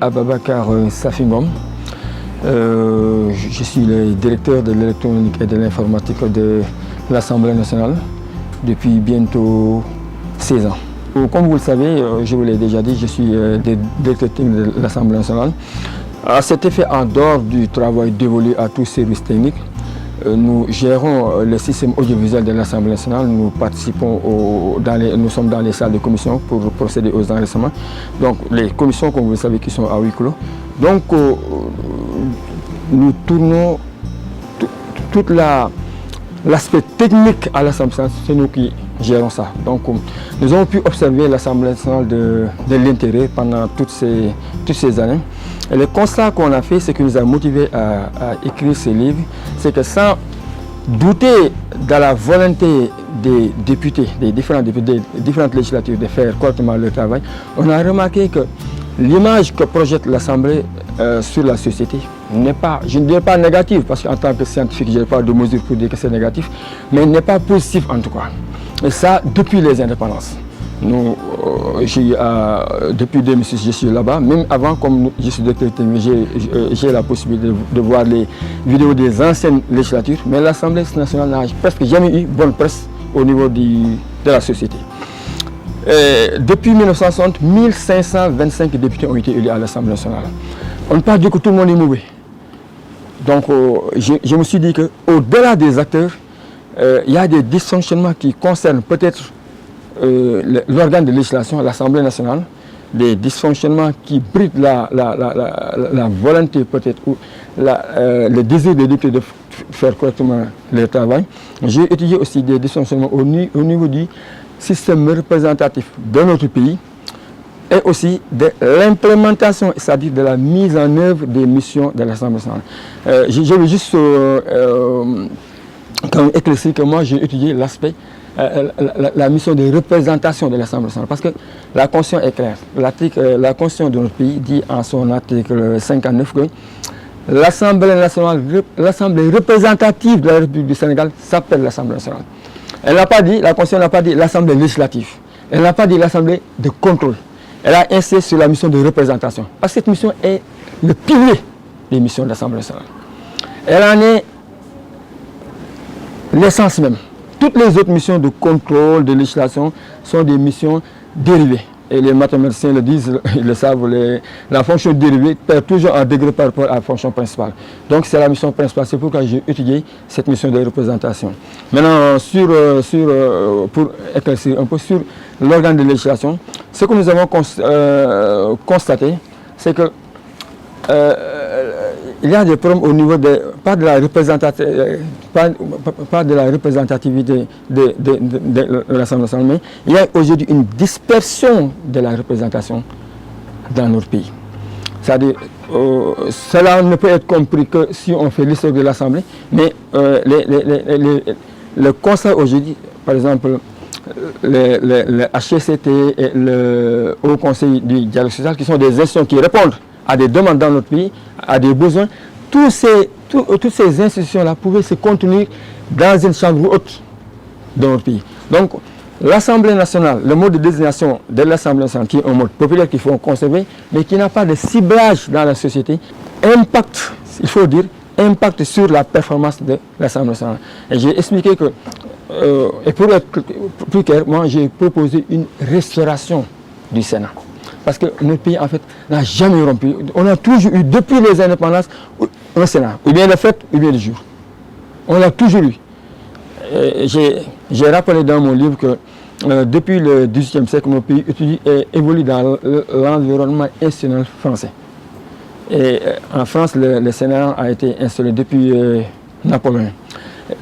Ababakar Safingom. Je suis le directeur de l'électronique et de l'informatique de l'Assemblée nationale depuis bientôt 16 ans. Comme vous le savez, je vous l'ai déjà dit, je suis directeur technique de l'Assemblée nationale. À cet effet, en dehors du travail dévolu à tous services techniques, nous gérons le système audiovisuel de l'Assemblée nationale, nous participons, nous sommes dans les salles de commission pour procéder aux enregistrements. Donc les commissions, comme vous le savez, qui sont à huis clos. Donc nous tournons tout l'aspect technique à l'Assemblée nationale, c'est nous qui gérons ça. Donc nous avons pu observer l'Assemblée nationale de l'intérieur pendant toutes ces années. Et le constat qu'on a fait, c'est qui nous a motivés à écrire ce livre, c'est que sans douter de la volonté des députés, des différentes législatures de faire correctement leur travail, on a remarqué que l'image que projette l'Assemblée sur la société n'est pas, je ne dirais pas négative, parce qu'en tant que scientifique, je n'ai pas de mesure pour dire que c'est négatif, mais n'est pas positif en tout cas. Et ça, depuis les indépendances. Depuis 2006, je suis là-bas. Même avant, comme je suis directeur technique, j'ai la possibilité de voir les vidéos des anciennes législatures. Mais l'Assemblée nationale n'a presque jamais eu bonne presse au niveau de la société. Depuis 1960, 1525 députés ont été élus à l'Assemblée nationale. On ne peut pas dire que tout le monde est mauvais. Donc, je me suis dit qu'au-delà des acteurs, il y a des dysfonctionnements qui concernent peut-être l'organe de législation, l'Assemblée nationale, des dysfonctionnements qui brident la volonté peut-être ou le désir des députés de faire correctement leur travail. J'ai étudié aussi des dysfonctionnements au niveau du système représentatif de notre pays et aussi de l'implémentation, c'est-à-dire de la mise en œuvre des missions de l'Assemblée nationale. Je veux juste éclaircir que moi j'ai étudié l'aspect la mission de représentation de l'Assemblée nationale. Parce que la Constitution est claire. La Constitution de notre pays dit en son article 59 que l'Assemblée nationale, l'Assemblée représentative de la République du Sénégal s'appelle l'Assemblée nationale. Elle n'a pas dit, la Constitution n'a pas dit l'Assemblée législative. Elle n'a pas dit l'Assemblée de contrôle. Elle a insisté sur la mission de représentation. Parce que cette mission est le pilier des missions de l'Assemblée nationale. Elle en est l'essence même. Toutes les autres missions de contrôle, de législation sont des missions dérivées. Et les mathématiciens le disent, ils le savent, la fonction dérivée perd toujours un degré par rapport à la fonction principale. Donc c'est la mission principale, c'est pourquoi j'ai étudié cette mission de représentation. Maintenant, pour éclaircir un peu sur l'organe de législation, ce que nous avons constaté, c'est que il y a des problèmes au niveau pas de la représentativité de l'Assemblée nationale, mais il y a aujourd'hui une dispersion de la représentation dans notre pays. C'est-à-dire, cela ne peut être compris que si on fait l'histoire de l'Assemblée, mais le Conseil aujourd'hui, par exemple, le HCCT et le Haut Conseil du dialogue social, qui sont des institutions qui répondent à des demandes dans notre pays, à des besoins, toutes ces institutions-là pouvaient se contenir dans une chambre haute de notre pays. Donc, l'Assemblée nationale, le mode de désignation de l'Assemblée nationale, qui est un mode populaire qu'il faut conserver, mais qui n'a pas de ciblage dans la société, impacte, il faut dire, impacte sur la performance de l'Assemblée nationale. Et j'ai expliqué que, et pour être plus clair, moi j'ai proposé une restauration du Sénat. Parce que notre pays, en fait, n'a jamais rompu. On a toujours eu, depuis les indépendances, un Sénat, ou bien de fait, ou bien de jour. On l'a toujours eu. J'ai rappelé dans mon livre que depuis le XVIIIe siècle, notre pays évolue dans l'environnement institutionnel français. Et en France, le Sénat a été installé depuis Napoléon.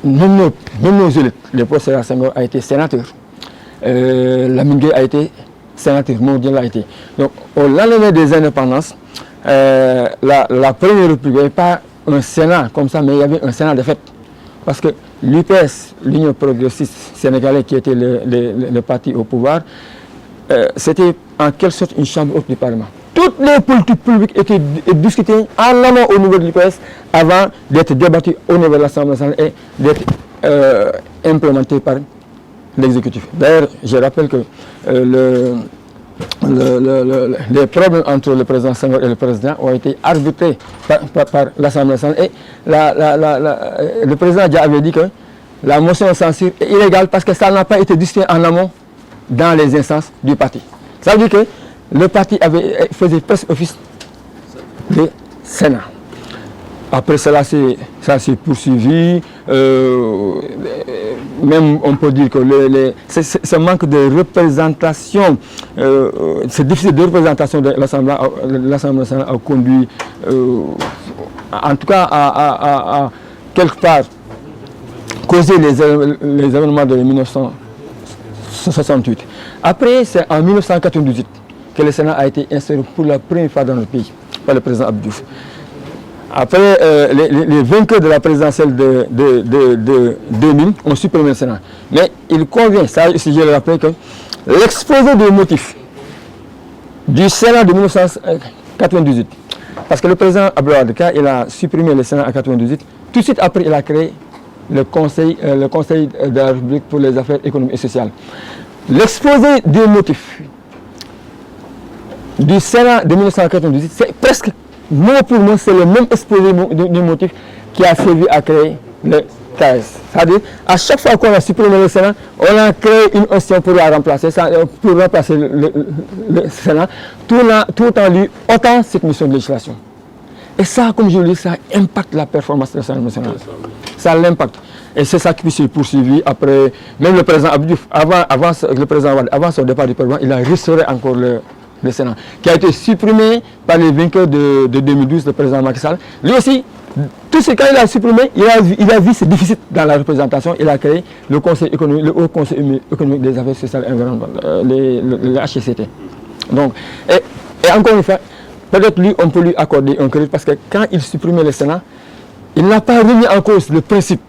Même nos élites, le professeur Senghor a été sénateur. Lamine Gueye a été sénateur, mondial a été. Donc, au lendemain des indépendances, la première république, il n'y avait pas un Sénat comme ça, mais il y avait un Sénat de fait. Parce que l'UPS, l'Union progressiste sénégalaise, qui était le parti au pouvoir, c'était en quelque sorte une chambre haute du Parlement. Toutes les politiques publiques étaient discutées en amont au niveau de l'UPS avant d'être débattues au niveau de l'Assemblée nationale et d'être implémentées par l'exécutif. D'ailleurs, je rappelle que les problèmes entre le président Senghor et le président ont été arbitrés par l'Assemblée nationale. Et le président Dia avait dit que la motion de censure est illégale parce que ça n'a pas été discuté en amont dans les instances du parti. Ça veut dire que le parti faisait presque office de Sénat. Après cela, ça s'est poursuivi. Même on peut dire que ce manque de représentation, ce déficit de représentation de l'Assemblée nationale a conduit, en tout cas, à quelque part, causer les événements de 1968. Après, c'est en 1998 que le Sénat a été instauré pour la première fois dans le pays par le président Abdou Diouf. Après, les vainqueurs de la présidentielle de 2000 ont supprimé le Sénat. Mais il convient, ça aussi je le rappelle, que l'exposé des motifs du Sénat de 1998, parce que le président Abdoulaye Wade, quand il a supprimé le Sénat en 1998, tout de suite après il a créé le Conseil de la République pour les affaires économiques et sociales. L'exposé des motifs du Sénat de 1998, c'est presque mot pour mot, c'est le même exposé des motifs qui a servi à créer le KS. C'est-à-dire, à chaque fois qu'on a supprimé le Sénat, on a créé une institution pour la remplacer, le Sénat, tout en lui ôtant cette mission de législation. Et ça, comme je le dis, ça impacte la performance de l'Assemblée nationale. Ça l'impacte. Et c'est ça qui s'est poursuivi après, même le président Abdou Diouf, avant son départ du Parlement, il a restauré encore le Sénat, qui a été supprimé par les vainqueurs de 2012, le président Macky Sall. Lui aussi, tout ce qu'il a supprimé, il a vu ce déficit dans la représentation. Il a créé le Conseil économique, le Haut Conseil économique des affaires sociales et environnementales, le HCCT. Donc, et encore une fois, peut-être lui, on peut lui accorder un crédit parce que quand il supprimait le Sénat, il n'a pas remis en cause le principe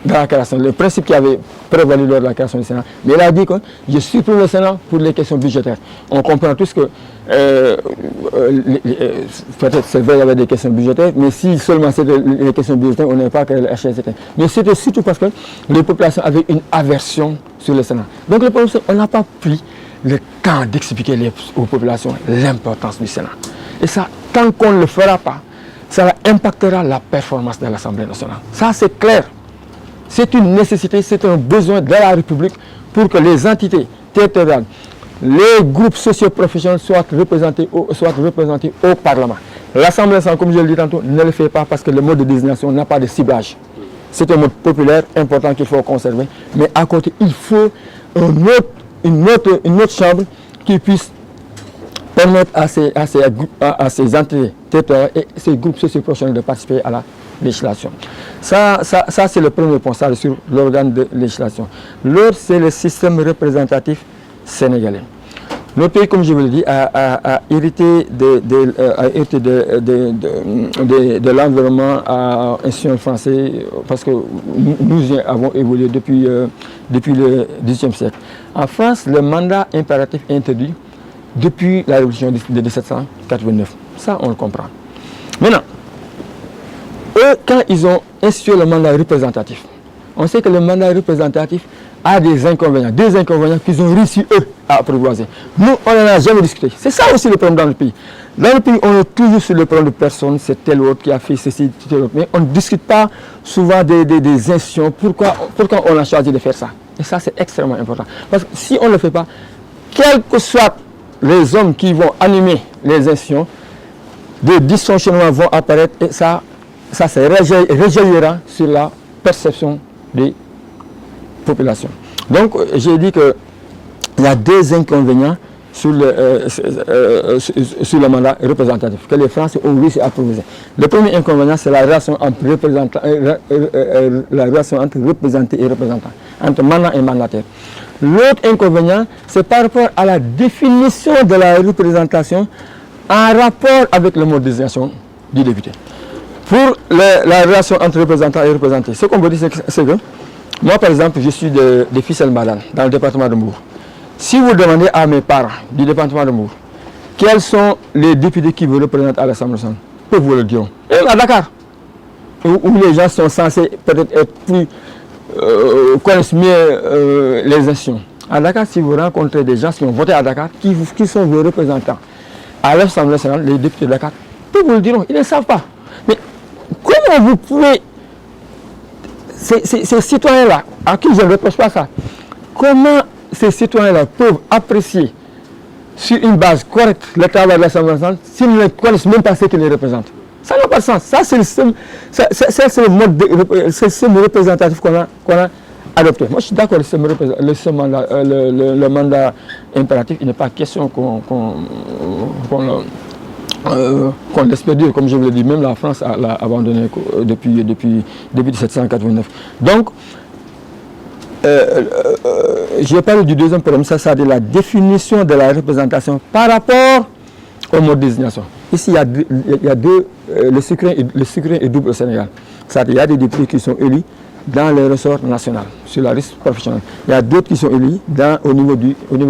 de la création, le principe qui avait prévalu lors de la création du Sénat. Mais il a dit que je supprime le Sénat pour les questions budgétaires. On comprend tous que peut-être c'est vrai qu'il y avait des questions budgétaires, mais si seulement c'était les questions budgétaires, on n'avait pas créé le HCCT. Mais c'était surtout parce que les populations avaient une aversion sur le Sénat. Donc le problème, on n'a pas pris le temps d'expliquer aux populations l'importance du Sénat. Et ça, tant qu'on ne le fera pas, ça impactera la performance de l'Assemblée nationale. Ça, c'est clair. C'est une nécessité, c'est un besoin de la République pour que les entités territoriales, les groupes socio-professionnels soient représentés au Parlement. L'Assemblée nationale, comme je le dis tantôt, ne le fait pas parce que le mode de désignation n'a pas de ciblage. C'est un mode populaire important qu'il faut conserver. Mais à côté, il faut une autre chambre qui puisse permettre à ces entités territoriales et ces groupes socio-professionnels de participer à la législation. Ça c'est le premier point, ça, sur l'organe de législation. L'autre, c'est le système représentatif sénégalais. Notre pays, comme je vous l'ai dit, a hérité de l'environnement institutionnel français parce que nous y avons évolué depuis le XVIIIe siècle. En France, le mandat impératif est interdit depuis la révolution de 1789. Ça, on le comprend. Maintenant, eux, quand ils ont institué le mandat représentatif, on sait que le mandat représentatif a des inconvénients qu'ils ont réussi, eux, à apprivoiser. Nous, on n'en a jamais discuté. C'est ça aussi le problème dans le pays. Dans le pays, on est toujours sur le problème de personnes, c'est tel autre qui a fait ceci, tel autre. Mais on ne discute pas souvent des institutions. Pourquoi on a choisi de faire ça? Et ça, c'est extrêmement important. Parce que si on ne le fait pas, quels que soient les hommes qui vont animer les institutions, des dysfonctionnements vont apparaître et ça se rejaillira sur la perception des populations. Donc, j'ai dit qu'il y a deux inconvénients sur le mandat représentatif que les Français ont réussi à proposer. Le premier inconvénient, c'est la relation entre représentés et représentants, entre mandat et mandataire. L'autre inconvénient, c'est par rapport à la définition de la représentation en rapport avec le mode de désignation du député. Pour la relation entre représentants et représentés, ce qu'on veut dire, c'est que moi, par exemple, je suis de Fissel-Madane, dans le département de Mbour. Si vous demandez à mes parents du département de Mbour, quels sont les députés qui vous représentent à l'Assemblée nationale, peu vous le diront. Et à Dakar, où les gens sont censés peut-être être plus, connaissent mieux les institutions. À Dakar, si vous rencontrez des gens qui ont voté à Dakar, qui sont vos représentants à l'Assemblée nationale, les députés de Dakar, tous vous le diront, ils ne savent pas. Mais comment vous pouvez, ces citoyens-là, à qui je ne reproche pas ça, comment ces citoyens-là peuvent apprécier sur une base correcte le travail de l'Assemblée nationale s'ils ne connaissent même pas ce qu'ils les représentent? Ça n'a pas de sens. Ça, c'est le mode de représentatif qu'on a adopté. Moi, je suis d'accord avec le mandat impératif. Il n'est pas question qu'on l'expédie, comme je vous l'ai dit. Même la France l'a abandonné depuis 1789. Donc, j'ai parlé du deuxième problème, ça, c'est la définition de la représentation par rapport au mode de désignation. Ici, il y a deux, le scrutin est double au Sénégal. Il y a des députés qui sont élus dans les ressorts nationaux, sur la liste professionnelle. Il y a d'autres qui sont élus au niveau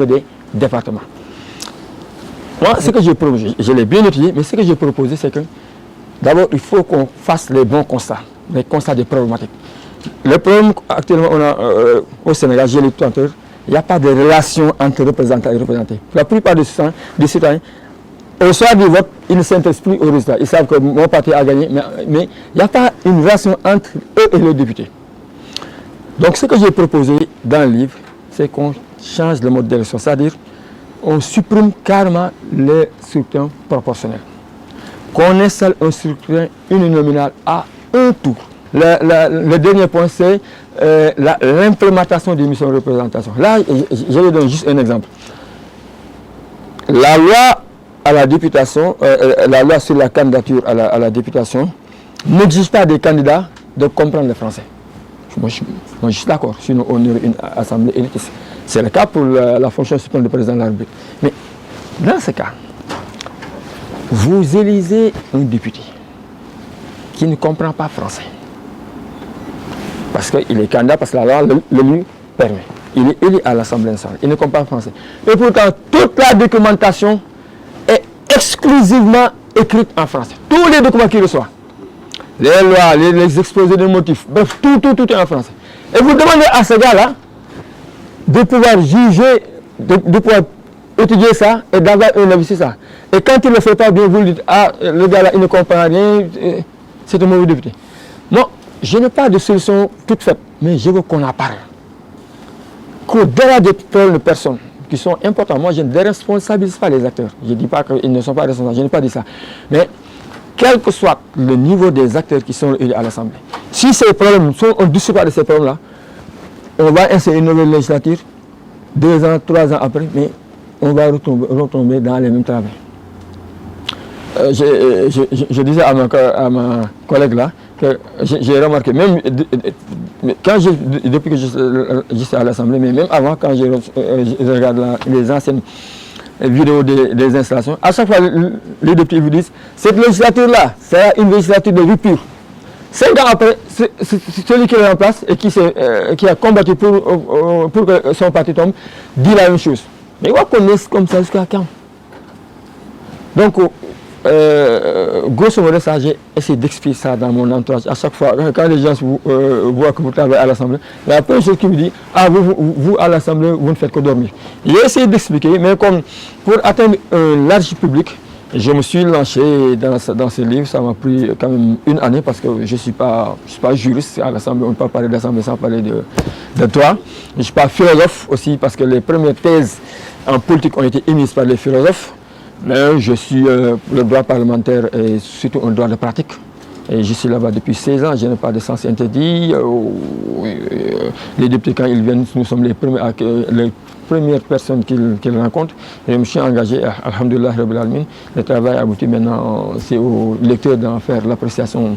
des départements. Moi, ce que j'ai proposé, je l'ai bien étudié, mais ce que j'ai proposé, c'est que d'abord, il faut qu'on fasse les bons constats, les constats des problématiques. Le problème actuellement, on a au Sénégal, j'ai lu tout à l'heure, il n'y a pas de relation entre représentants et représentés. La plupart des citoyens, au soir du vote, ils ne s'intéressent plus aux résultats. Ils savent que mon parti a gagné, mais il n'y a pas une relation entre eux et les députés. Donc ce que j'ai proposé dans le livre, c'est qu'on change le mode d'élection, c'est-à-dire on supprime carrément les scrutins proportionnels. Qu'on installe un scrutin uninominal à un tour. Le dernier point, c'est l'implémentation des missions de représentation. Là, je vais donner juste un exemple. La loi à la députation, la loi sur la candidature à la députation n'exige pas des candidats de comprendre le français. Moi, je suis d'accord, sinon on aurait une assemblée élitiste. C'est le cas pour la fonction suprême du président de la République. Mais dans ce cas, vous élisez un député qui ne comprend pas français. Parce qu'il est candidat, parce que la loi le lui permet. Il est élu à l'Assemblée nationale, il ne comprend pas français. Et pourtant, toute la documentation est exclusivement écrite en français. Tous les documents qu'il reçoit, les lois, les exposés de motifs, bref, tout est en français. Et vous demandez à ce gars-là de pouvoir juger, de pouvoir étudier ça et d'avoir un avis sur ça. Et quand il ne le fait pas bien, vous lui dites, ah, le gars-là, il ne comprend rien, c'est un mauvais député. Moi, je n'ai pas de solution toute faite, mais je veux qu'on en parle. Qu'au-delà des problèmes de personnes qui sont importants, moi je ne déresponsabilise pas les acteurs. Je ne dis pas qu'ils ne sont pas responsables, je n'ai pas dit ça. Mais quel que soit le niveau des acteurs qui sont élus à l'Assemblée, si ces problèmes, on ne discute pas de ces problèmes-là, on va insérer une nouvelle législature, 2 ans, 3 ans après, mais on va retomber dans les mêmes travers. Je disais à ma collègue là, que j'ai remarqué, même depuis que je suis à l'Assemblée, mais même avant, quand je regarde les anciennes vidéos des installations, à chaque fois, les députés vous disent, cette législature-là, c'est une législature de rupture. 5 ans après, c'est celui qui est en place et qui a combattu pour que son parti tombe, dit la même chose. Mais on connaît comme ça jusqu'à quand? Donc, grosso modo, j'ai essayé d'expliquer ça dans mon entourage. À chaque fois, quand les gens voient que vous travaillez à l'Assemblée, la première chose qu'ils vous disent, ah, vous à l'Assemblée, vous ne faites que dormir. J'ai essayé d'expliquer, mais comme pour atteindre un large public, je me suis lancé dans ce livre. Ça m'a pris quand même 1 année parce que je ne suis pas juriste à l'Assemblée. On ne peut pas parler d'Assemblée sans parler de toi. Je ne suis pas philosophe aussi parce que les premières thèses en politique ont été émises par les philosophes. Mais je suis le droit parlementaire et surtout un droit de pratique. Et je suis là-bas depuis 16 ans, je n'ai pas de sens interdit. Les députés, quand ils viennent, nous sommes les premières personnes qu'ils rencontrent. Et je me suis engagé, alhamdoulilah, le travail aboutit maintenant, c'est au lecteur d'en faire l'appréciation.